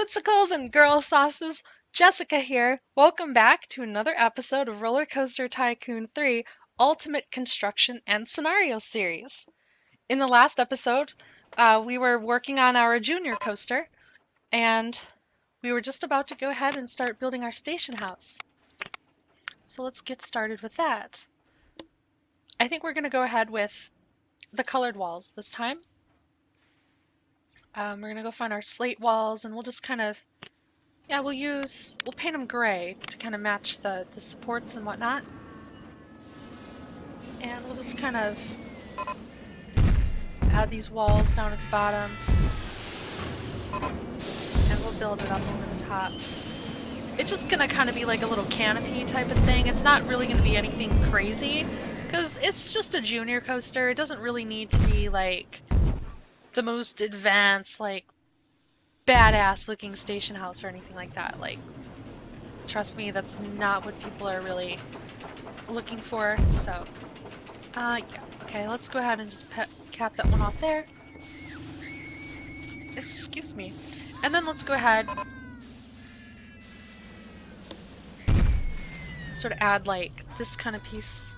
Footsicles and girl sauces, Jessica here. Welcome back to another episode of Roller Coaster Tycoon 3 Ultimate Construction and Scenario Series. In the last episode, we were working on our junior coaster, and we were just about to go ahead and start building our station house. So let's get started with that. I think we're going to go ahead with the colored walls this time. We're going to go find our slate walls, and we'll just kind of we'll paint them gray to kind of match the supports and whatnot. And we'll just kind of add these walls down at the bottom. And we'll build it up over the top. It's just gonna kind of be like a little canopy type of thing. It's not really gonna be anything crazy, because it's just a junior coaster. It doesn't really need to be like the most advanced, like badass looking station house or anything like that. Like, trust me, that's not what people are really looking for. So, yeah. Okay, let's go ahead and just cap that one off there. Excuse me. And then let's go ahead, sort of add like this kind of piece.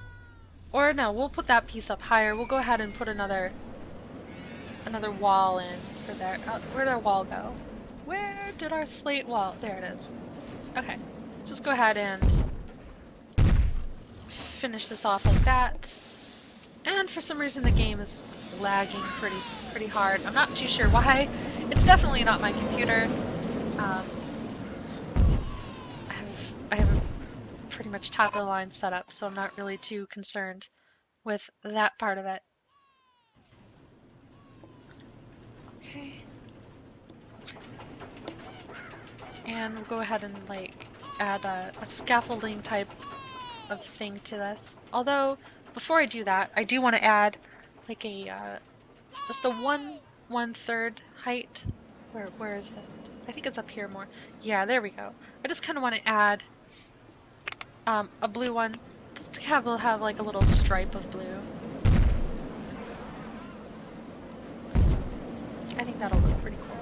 Or no, we'll put that piece up higher. We'll go ahead and put another wall in for there. Where'd our wall go? Where did our slate wall? There it is. Okay, just go ahead and finish this off like that. And for some reason the game is lagging pretty hard. I'm not too sure why. It's definitely not my computer. I have a pretty much top of the line setup, so I'm not really too concerned with that part of it. Okay. And we'll go ahead and like add a scaffolding type of thing to this. Although before I do that, I do want to add like a with the 1/3 height. Where is it? I think it's up here more. Yeah, there we go. I just kind of want to add a blue one, just to have like a little stripe of blue. I think that'll look pretty cool.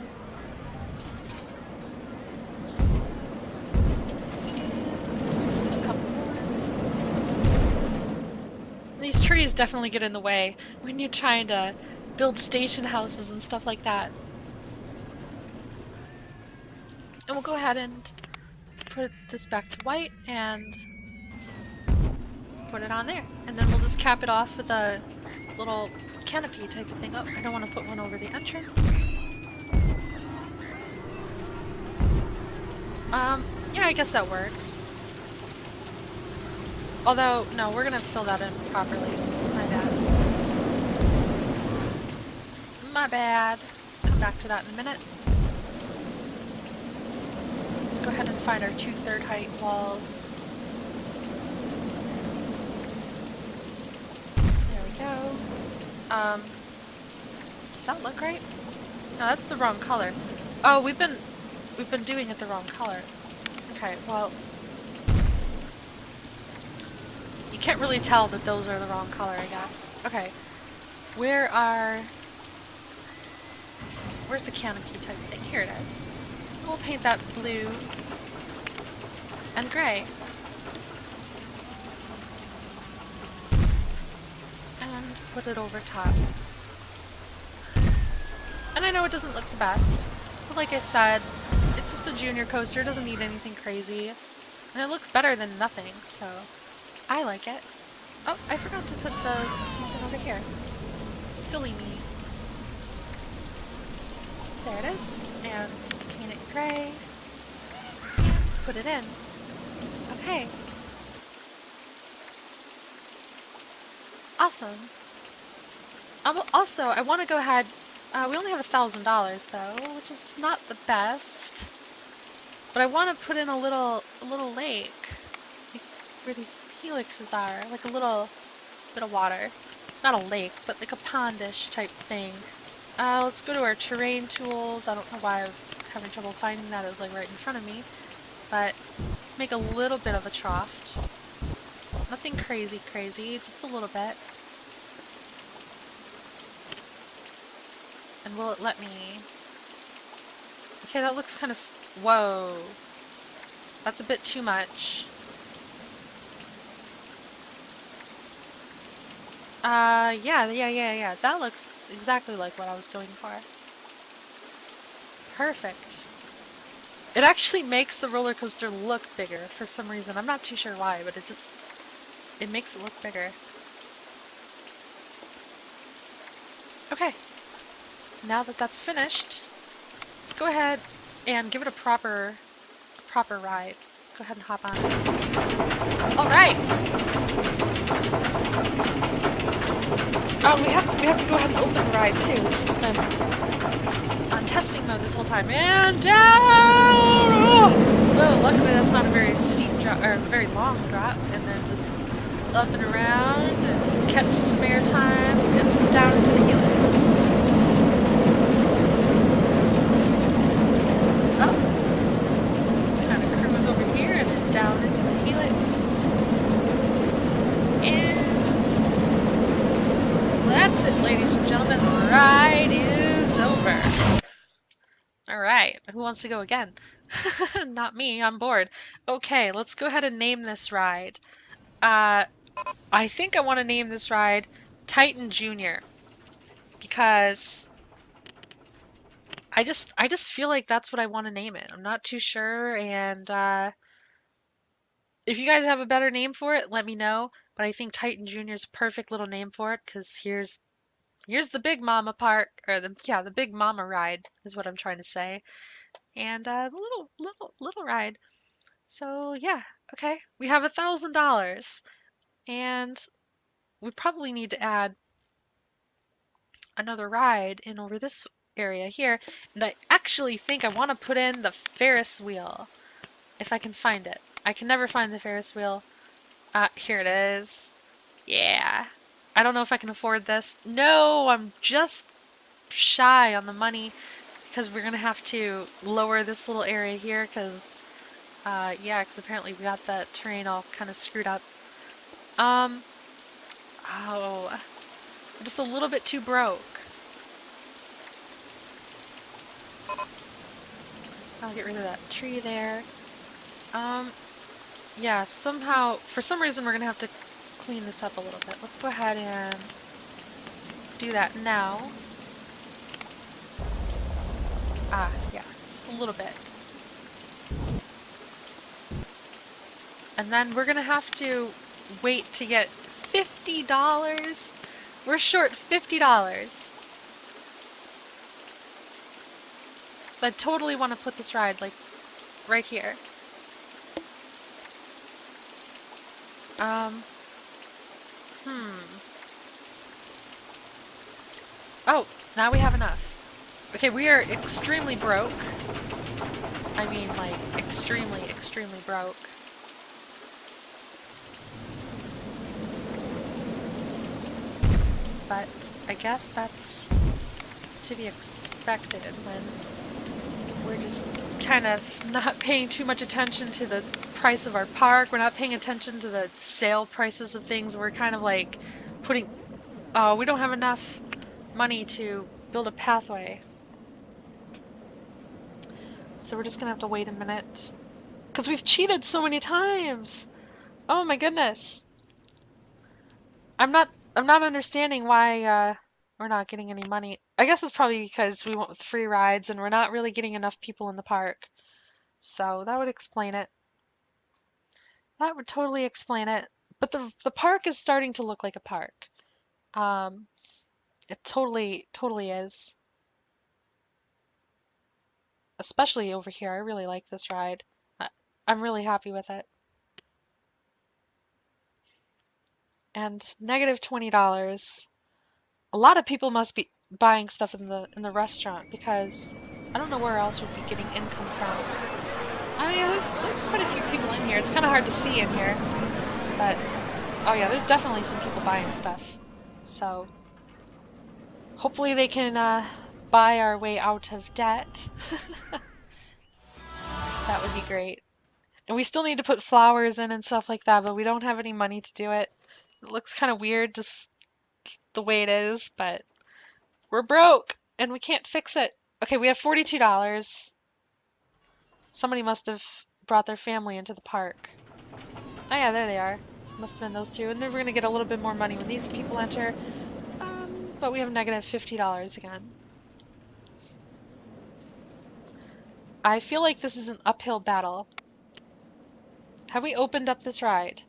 Just a couple more. These trees definitely get in the way when you're trying to build station houses and stuff like that. And we'll go ahead and put this back to white and put it on there. And then we'll just cap it off with a little canopy type of thing. Oh, I don't want to put one over the entrance. Yeah, I guess that works. Although, no, we're gonna fill that in properly. My bad. My bad. Come back to that in a minute. Let's go ahead and find our 2/3 height walls. There we go. Does that look right? No, that's the wrong color. Oh, we've been doing it the wrong color. Okay, well, you can't really tell that those are the wrong color, I guess. Okay, where's the canopy type thing? Here it is. We'll paint that blue and gray. And put it over top. And I know it doesn't look the best, but like I said, it's just a junior coaster, it doesn't need anything crazy. And it looks better than nothing, so I like it. Oh, I forgot to put the piece in over here. Silly me. There it is. And paint it gray. Put it in. Okay. Awesome. Also, I want to go ahead. We only have $1,000 though, which is not the best. But I want to put in a little lake, like where these helixes are, like a little bit of water. Not a lake, but like a pondish type thing. Let's go to our terrain tools. I don't know why I'm having trouble finding that. It was like right in front of me. But let's make a little bit of a trough. Nothing crazy, just a little bit. And will it let me Okay, that looks kind of... Whoa. That's a bit too much. Yeah. That looks exactly like what I was going for. Perfect. It actually makes the roller coaster look bigger for some reason. I'm not too sure why, but it makes it look bigger. Okay. Now that that's finished, let's go ahead and give it a proper ride. Let's go ahead and hop on. All right. We have to go ahead and open the ride too, which has been on testing mode this whole time. And down! Oh, luckily that's not a very steep drop, or a very long drop. And then just up and around and catch some air time and down into the helix. Oh, just kind of cruise over here and then down into the helix. And that's it, ladies and gentlemen. The ride is over. All right, who wants to go again? Not me, I'm bored. Okay, let's go ahead and name this ride. I think I want to name this ride Titan Junior because I just feel like that's what I want to name it. I'm not too sure, and if you guys have a better name for it, let me know. But I think Titan Junior is a perfect little name for it because here's the Big Mama park, or the Big Mama ride is what I'm trying to say, and the little ride. So yeah, okay, we have $1,000, and we probably need to add another ride in over this area here. And I actually think I want to put in the Ferris wheel if I can find it. I can never find the Ferris wheel. Here it is. Yeah. I don't know if I can afford this. No, I'm just shy on the money because we're gonna have to lower this little area here because yeah, because apparently we got that terrain all kind of screwed up. Um, oh, I'm just a little bit too broke. I'll get rid of that tree there. Um, yeah, somehow, for some reason, we're gonna have to clean this up a little bit. Let's go ahead and do that now. Yeah, just a little bit. And then we're gonna have to wait to get $50. We're short $50. So I totally want to put this ride, like, right here. Um, Oh, now we have enough. Okay, we are extremely broke. I mean, like, extremely broke. But I guess that's to be expected when we're just kind of not paying too much attention to the price of our park. We're not paying attention to the sale prices of things. We're kind of like putting, oh, we don't have enough money to build a pathway. So we're just gonna have to wait a minute. Because we've cheated so many times. Oh my goodness. I'm not understanding why we're not getting any money. I guess it's probably because we went with free rides and we're not really getting enough people in the park. So that would explain it. That would totally explain it. But the park is starting to look like a park. Um, it totally is. Especially over here. I really like this ride. I'm really happy with it. And negative $20. A lot of people must be buying stuff in the restaurant because I don't know where else we'd be getting income from. Oh yeah, there's quite a few people in here. It's kind of hard to see in here, but oh yeah, there's definitely some people buying stuff. So hopefully they can buy our way out of debt. That would be great. And we still need to put flowers in and stuff like that, but we don't have any money to do it. It looks kind of weird just the way it is, but we're broke and we can't fix it. Okay, we have $42. Somebody must have brought their family into the park. Oh yeah, there they are. Must have been those two. And then we're gonna get a little bit more money when these people enter. But we have negative $50 again. I feel like this is an uphill battle. Have we opened up this ride?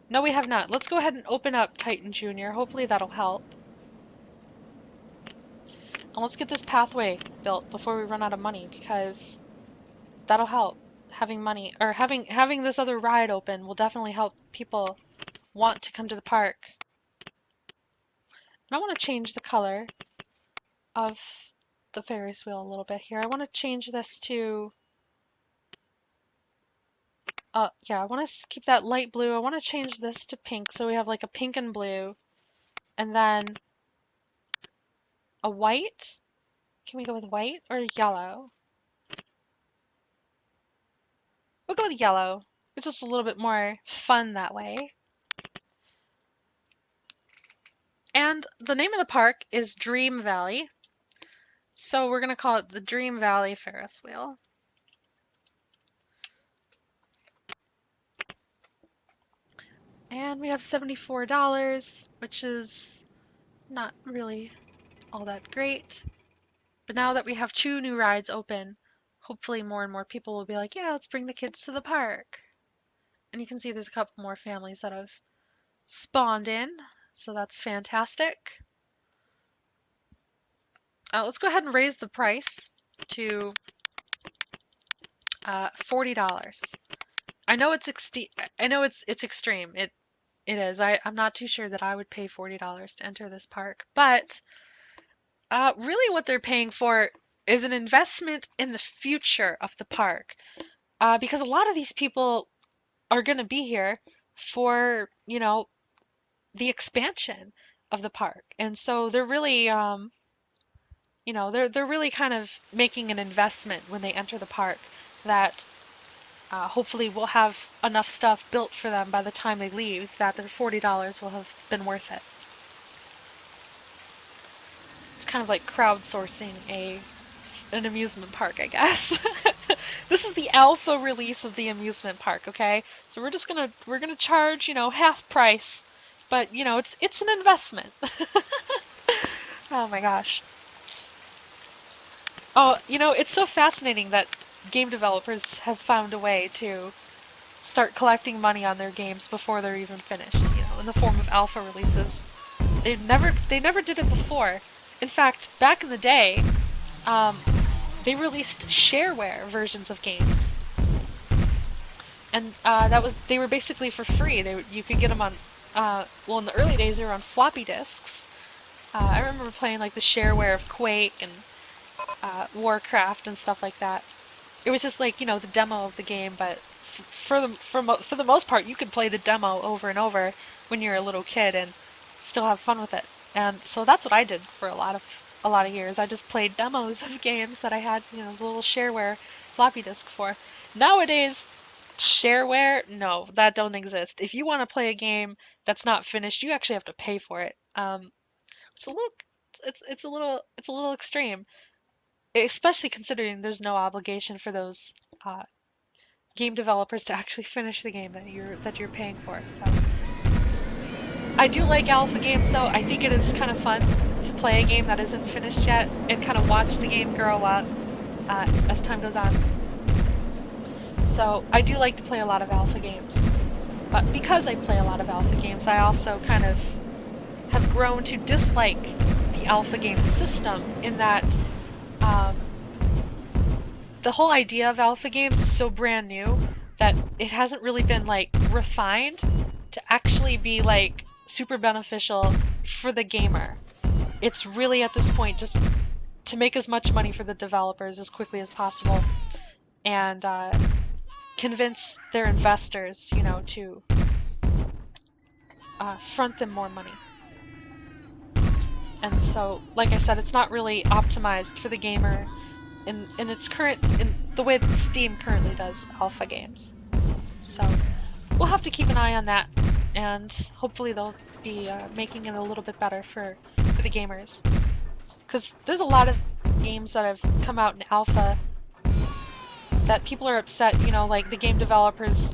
No, we have not. Let's go ahead and open up Titan Jr. Hopefully that'll help. And let's get this pathway built before we run out of money because that'll help. Having money or having this other ride open will definitely help people want to come to the park. And I want to change the color of the Ferris wheel a little bit here. I want to change this to yeah, I want to keep that light blue. I want to change this to pink so we have like a pink and blue and then a white. Can we go with white or yellow? We'll go with yellow. It's just a little bit more fun that way. And the name of the park is Dream Valley. So we're going to call it the Dream Valley Ferris wheel. And we have $74, which is not really all that great. But now that we have 2 new rides open, hopefully more and more people will be like, yeah, let's bring the kids to the park. And you can see there's a couple more families that have spawned in, so that's fantastic. Let's go ahead and raise the price to $40. I know it's extreme. It is. I'm not too sure that I would pay $40 to enter this park, but really what they're paying for is an investment in the future of the park. Because a lot of these people are going to be here for, you know, the expansion of the park. And so they're really, you know, they're really kind of making an investment when they enter the park that hopefully we'll have enough stuff built for them by the time they leave that their $40 will have been worth it. It's kind of like crowdsourcing an amusement park, I guess. This is the alpha release of the amusement park, okay? So we're gonna charge, you know, half price, but you know, it's an investment. Oh my gosh. Oh, you know, it's so fascinating that game developers have found a way to start collecting money on their games before they're even finished, you know, in the form of alpha releases. They never did it before. In fact, back in the day, they released shareware versions of games, and they were basically for free. You could get them on well, in the early days they were on floppy disks. I remember playing like the shareware of Quake and Warcraft and stuff like that. It was just like, you know, the demo of the game, but for the most part, you could play the demo over and over when you're a little kid and still have fun with it. And so that's what I did for a lot of years. I just played demos of games that I had, you know, the little shareware floppy disk for. Nowadays, shareware, no, that don't exist. If you want to play a game that's not finished, you actually have to pay for it. It's a little, it's a little extreme, especially considering there's no obligation for those game developers to actually finish the game that you're paying for. So, I do like alpha games though. I think it is kind of fun to play a game that isn't finished yet and kind of watch the game grow up as time goes on. So I do like to play a lot of alpha games. But because I play a lot of alpha games, I also kind of have grown to dislike the alpha game system in that the whole idea of alpha games is so brand new that it hasn't really been like refined to actually be like super beneficial for the gamer. It's really at this point just to make as much money for the developers as quickly as possible and convince their investors, you know, to front them more money. And so, like I said, it's not really optimized for the gamer in the way that Steam currently does alpha games. So we'll have to keep an eye on that, and hopefully they'll be making it a little bit better for the gamers. Because there's a lot of games that have come out in alpha that people are upset, you know, like the game developers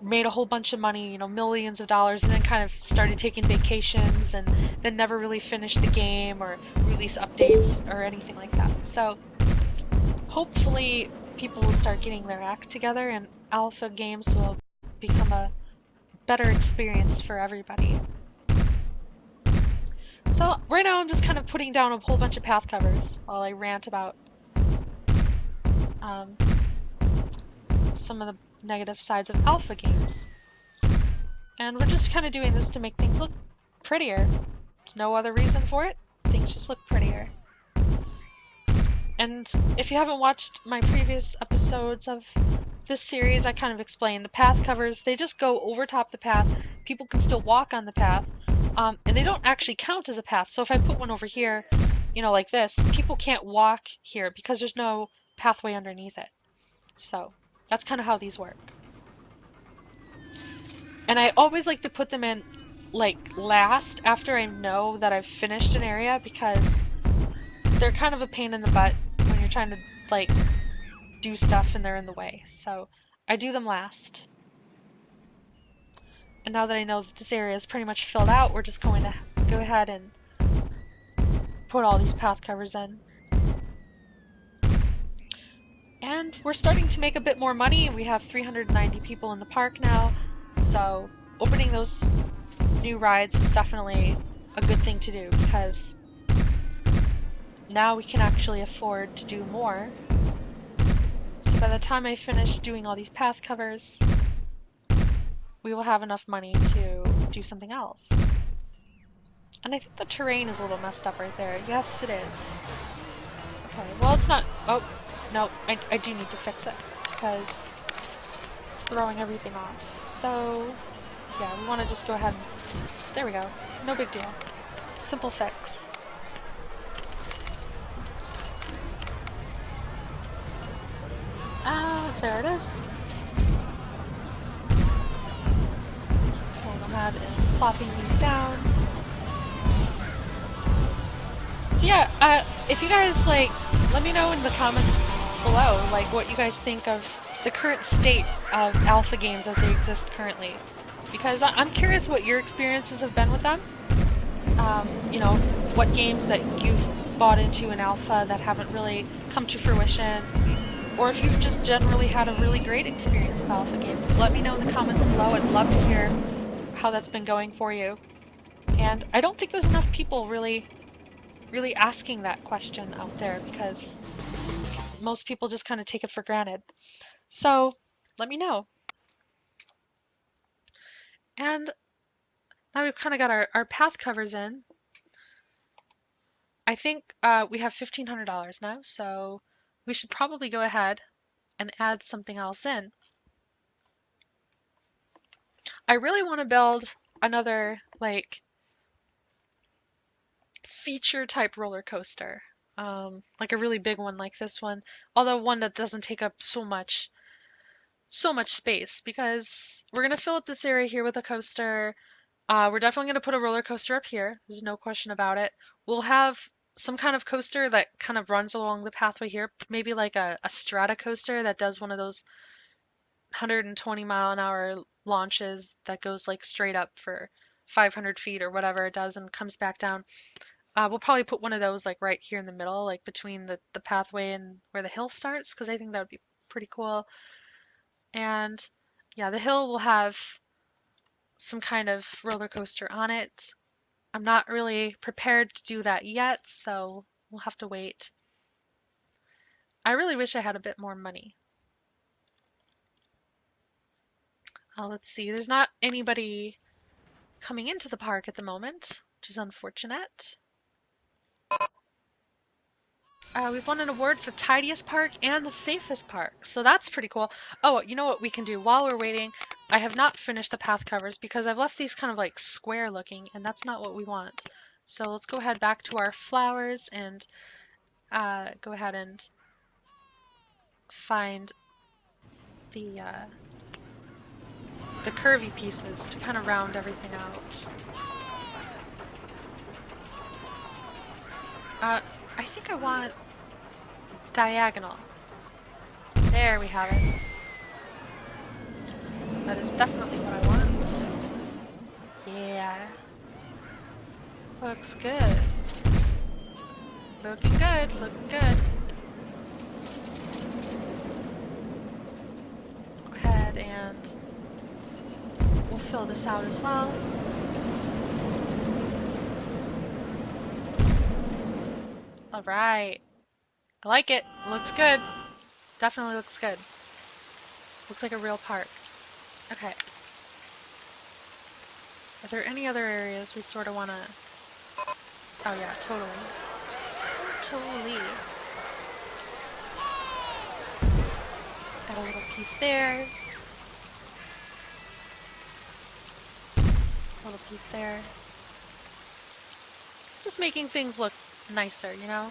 made a whole bunch of money, you know, millions of dollars, and then kind of started taking vacations and then never really finished the game or release updates or anything like that. So hopefully people will start getting their act together and alpha games will become a better experience for everybody. So right now I'm just kind of putting down a whole bunch of path covers while I rant about um, some of the negative sides of alpha games. And we're just kind of doing this to make things look prettier. There's no other reason for it. Things just look prettier. And if you haven't watched my previous episodes of this series, I kind of explain the path covers. They just go over top the path. People can still walk on the path. And they don't actually count as a path. So if I put one over here, you know, like this, people can't walk here because there's no pathway underneath it. So that's kind of how these work. And I always like to put them in like last after I know that I've finished an area because they're kind of a pain in the butt when you're trying to like do stuff and they're in the way. So I do them last. And now that I know that this area is pretty much filled out, we're just going to go ahead and put all these path covers in. And we're starting to make a bit more money. We have 390 people in the park now. So opening those new rides was definitely a good thing to do because now we can actually afford to do more. So by the time I finish doing all these path covers, we will have enough money to do something else. And I think the terrain is a little messed up right there. Yes, it is. Okay, well it's not... Oh, no, I do need to fix it because it's throwing everything off. So, yeah, we want to just go ahead and... There we go. No big deal. Simple fix. There it is. Going ahead and plopping these down. Yeah, if you guys, like, let me know in the comments below, like, what you guys think of the current state of alpha games as they exist currently. Because I'm curious what your experiences have been with them. You know, what games that you've bought into in alpha that haven't really come to fruition, or if you've just generally had a really great experience with alpha games. Let me know in the comments below. I'd love to hear how that's been going for you. And I don't think there's enough people really asking that question out there because most people just kind of take it for granted. So let me know. And now we've kind of got our path covers in. I think we have $1,500 now, so we should probably go ahead and add something else in. I really want to build another like feature type roller coaster, like a really big one like this one, although one that doesn't take up so much space because we're gonna fill up this area here with a coaster. We're definitely gonna put a roller coaster up here. There's no question about it. We'll have some kind of coaster that kind of runs along the pathway here, maybe like a strata coaster that does one of those 120-mile-an-hour launches that goes like straight up for 500 feet or whatever it does and comes back down. We'll probably put one of those like right here in the middle, like between the pathway and where the hill starts, because I think that would be pretty cool. And yeah, the hill will have some kind of roller coaster on it. I'm not really prepared to do that yet, so we'll have to wait. I really wish I had a bit more money. Let's see, there's not anybody coming into the park at the moment, which is unfortunate. We've won an award for tidiest park and the safest park, so that's pretty cool. Oh, you know what we can do while we're waiting? I have not finished the path covers because I've left these kind of like square looking, and that's not what we want. So let's go ahead back to our flowers and go ahead and find the curvy pieces to kind of round everything out. I think I want diagonal. There we have it. That is definitely what I want. Yeah. Looks good. Looking good, looking good. Go ahead and we'll fill this out as well. All right. I like it. Looks good. Definitely looks good. Looks like a real park. Okay. Are there any other areas we sort of want to... Oh yeah, totally. Totally. Got a little piece there. A little piece there. Just making things look nicer, you know?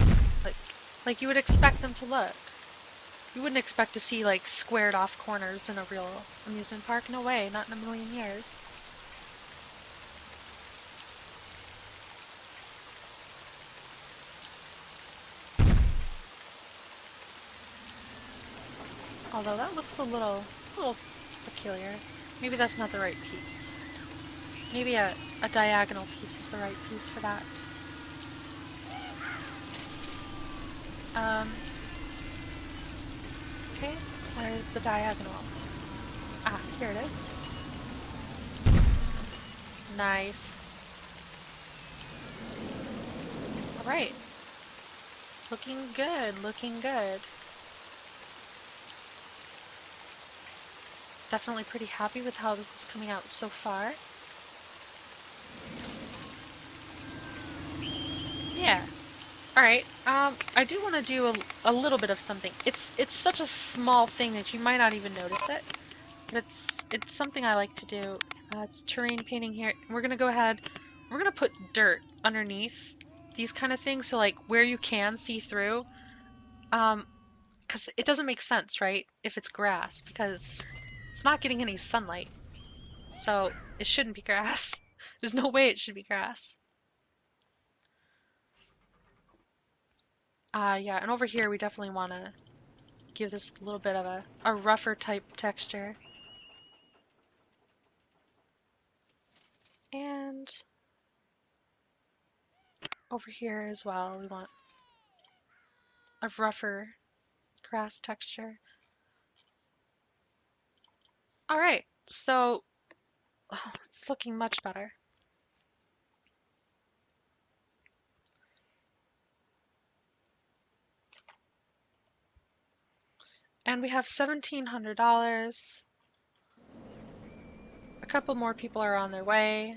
Like you would expect them to look. You wouldn't expect to see like squared off corners in a real amusement park. No way, not in a million years. Although that looks a little peculiar. Maybe that's not the right piece. Maybe a diagonal piece is the right piece for that. Okay, where's the diagonal? Ah, here it is. Nice. Alright. Looking good, looking good. Definitely pretty happy with how this is coming out so far. Yeah. Alright, I do want to do a little bit of something. It's such a small thing that you might not even notice it, but it's something I like to do. It's terrain painting here. We're gonna go ahead, we're gonna put dirt underneath these kind of things, so like where you can see through, because it doesn't make sense, right, if it's grass, because it's not getting any sunlight, so it shouldn't be grass. There's no way it should be grass. Yeah, and over here we definitely want to give this a little bit of a rougher type texture. And over here as well, we want a rougher grass texture. All right, so it's looking much better. And we have $1,700. A couple more people are on their way.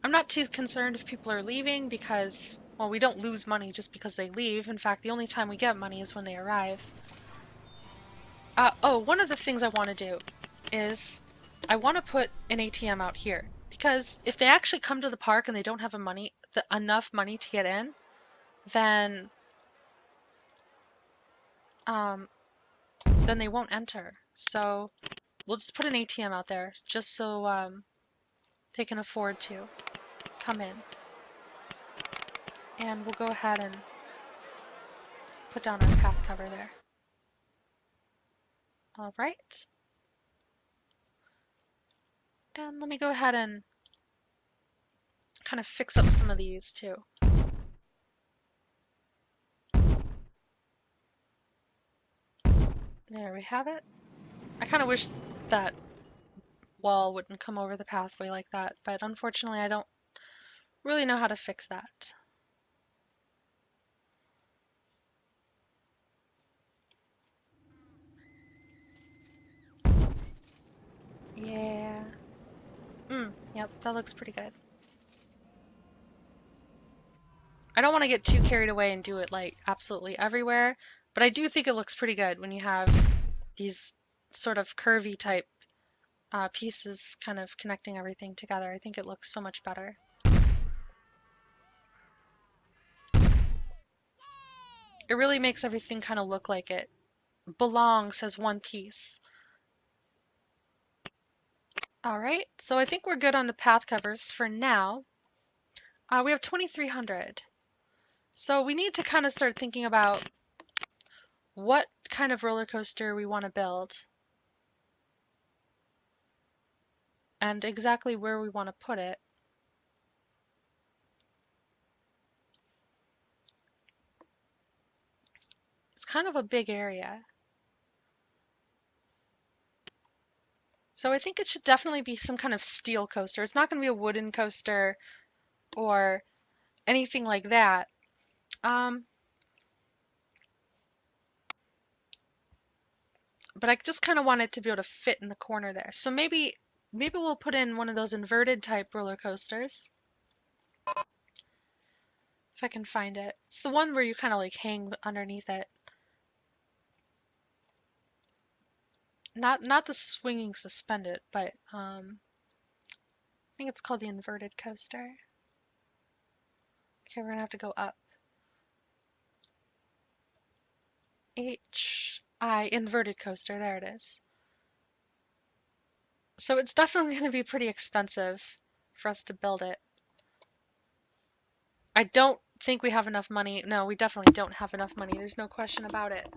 I'm not too concerned if people are leaving because, well, we don't lose money just because they leave. In fact, the only time we get money is when they arrive. Oh, one of the things I want to do is I want to put an ATM out here because if they actually come to the park and they don't have enough money to get in, then um, then they won't enter. So we'll just put an ATM out there just so they can afford to come in. And we'll go ahead and put down our path cover there. All right. And let me go ahead and kind of fix up some of these too. There we have it. I kind of wish that wall wouldn't come over the pathway like that, but unfortunately I don't really know how to fix that. Yeah. Yep, that looks pretty good. I don't want to get too carried away and do it like absolutely everywhere, but I do think it looks pretty good when you have these sort of curvy type pieces kind of connecting everything together. I think it looks so much better. It really makes everything kind of look like it belongs as one piece. All right, so I think we're good on the path covers for now. We have 2,300. So we need to kind of start thinking about what kind of roller coaster we want to build and exactly where we want to put it. It's kind of a big area. So I think it should definitely be some kind of steel coaster. It's not going to be a wooden coaster or anything like that. Um, but I just kind of want it to be able to fit in the corner there. So maybe we'll put in one of those inverted type roller coasters. If I can find it. It's the one where you kind of like hang underneath it. Not the swinging suspended, but I think it's called the inverted coaster. Okay, we're gonna have to go up. Inverted coaster, there it is. So it's definitely gonna be pretty expensive for us to build it. I don't think we have enough money. No, we definitely don't have enough money. There's no question about it.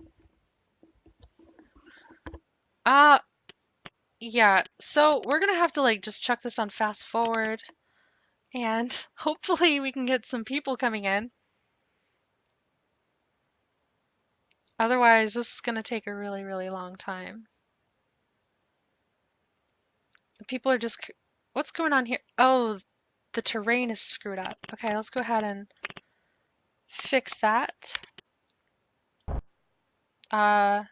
Uh, yeah, so we're gonna have to like just chuck this on fast forward and hopefully we can get some people coming in. Otherwise, this is gonna take a really, really long time. People are just, what's going on here? Oh, the terrain is screwed up. Okay, let's go ahead and fix that. Uh,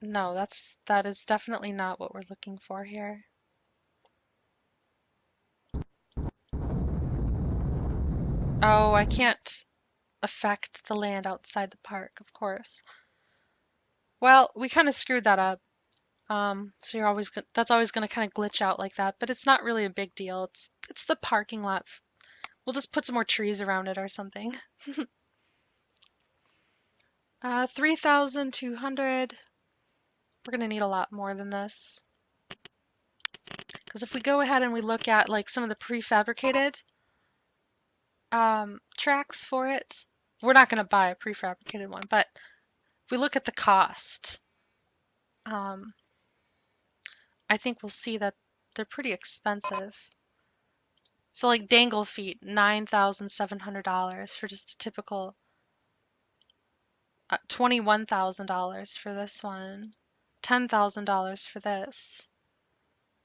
no, that is definitely not what we're looking for here. Oh, I can't affect the land outside the park, of course. Well, we kind of screwed that up. So that's always gonna kind of glitch out like that, but it's not really a big deal. It's the parking lot. We'll just put some more trees around it or something. 3,200. We're gonna need a lot more than this. Because if we go ahead and we look at like some of the prefabricated tracks for it, we're not gonna buy a prefabricated one, but if we look at the cost, um, I think we'll see that they're pretty expensive. So like dangle feet, $9,700 for just a typical, $21,000 for this one, $10,000 for this.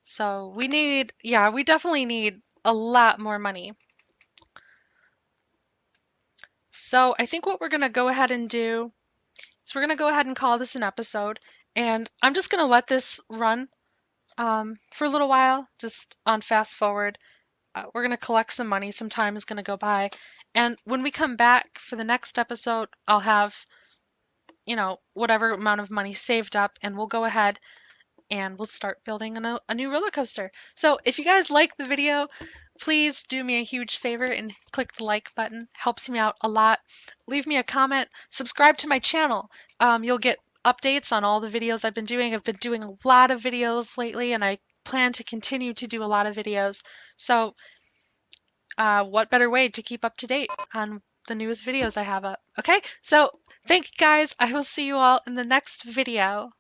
So we definitely need a lot more money. So I think what we're gonna go ahead and do is we're gonna go ahead and call this an episode, and I'm just gonna let this run for a little while, just on fast forward. We're going to collect some money. Some time is going to go by. And when we come back for the next episode, I'll have, whatever amount of money saved up, and we'll go ahead and we'll start building a new roller coaster. So if you guys like the video, please do me a huge favor and click the like button. Helps me out a lot. Leave me a comment. Subscribe to my channel. You'll get updates on all the videos I've been doing. I've been doing a lot of videos lately, and I plan to continue to do a lot of videos. So what better way to keep up to date on the newest videos I have up? Okay, so thank you guys. I will see you all in the next video.